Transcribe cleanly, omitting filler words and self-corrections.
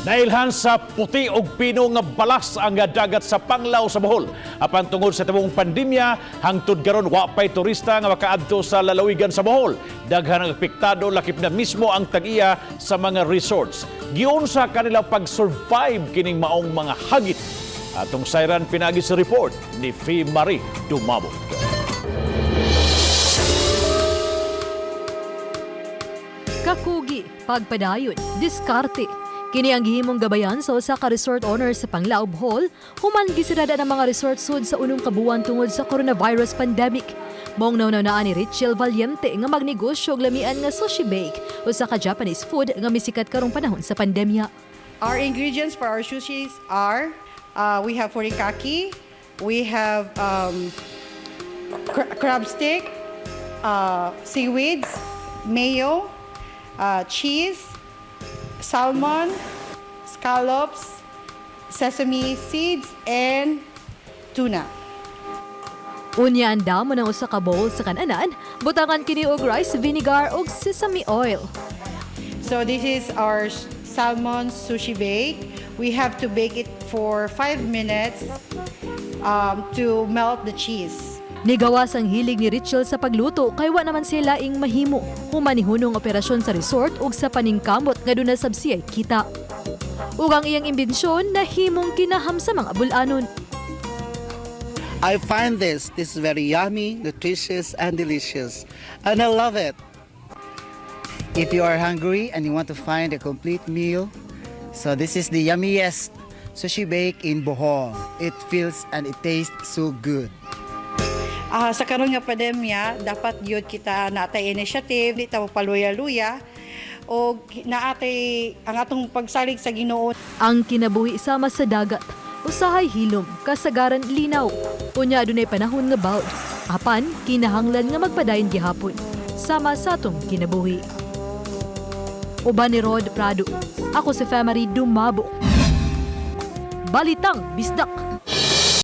Nailhan sa puti og pino nga balas ang dagat sa Panglao sa Bohol. Apan tungod sa tabong pandemya, hangtod karon wa pay turista nga makaadto sa lalawigan sa Bohol. Daghan ang apektado lakip na mismo ang tag-iya sa mga resorts. Giunsa kanila pag-survive kining maong mga hagit. Atong sayran pinagi sa report ni Fee Marie Dumabo. Kakugi, pagpadayon, diskarte. Kini ang gihimong gabayan sa usa ka resort owner sa Panglao, Bohol, human gisirada ng mga resort sud sa unong kabuwan tungod sa coronavirus pandemic. Mong naunaan ni Richel Valiente nga magnegosyo og lamian nga sushi bake, usa ka Japanese food nga misikat karong panahon sa pandemya. Our ingredients for our sushis are, we have furikake, we have crab stick, seaweeds, mayo, cheese, salmon, scallops, sesame seeds, and tuna. Unya anda mo ng usa ka bowl sa kananan, butangan kini og rice vinegar ug sesame oil. So this is our salmon sushi bake. We have to bake it for 5 minutes to melt the cheese. Nigawas ang hilig ni Richel sa pagluto kay wa naman sila ing mahimo. Humanihunong operasyon sa resort ug sa paningkamot nga duna sabsiyay kita. Ug ang iyang imbensyon na himong kinaham sa mga bulanon. I find this very yummy, nutritious, and delicious. And I love it. If you are hungry and you want to find a complete meal, so this is the yummiest sushi bake in Bohol. It feels and it tastes so good. Sa karon nga pandemya, dapat yun kita natay initiative, di ta paluya-luya, o naatay ang atong pagsalig sa Ginoo. Ang kinabuhi sama sa dagat, usahay hilom, kasagaran linaw. Unya adunay panahon nga bawd. Apan kinahanglan nga magpadayon gihapon sama sa atong kinabuhi. Uban ni Rod Prado, ako si Fee Marie Dumabo. Balitang Bisdak.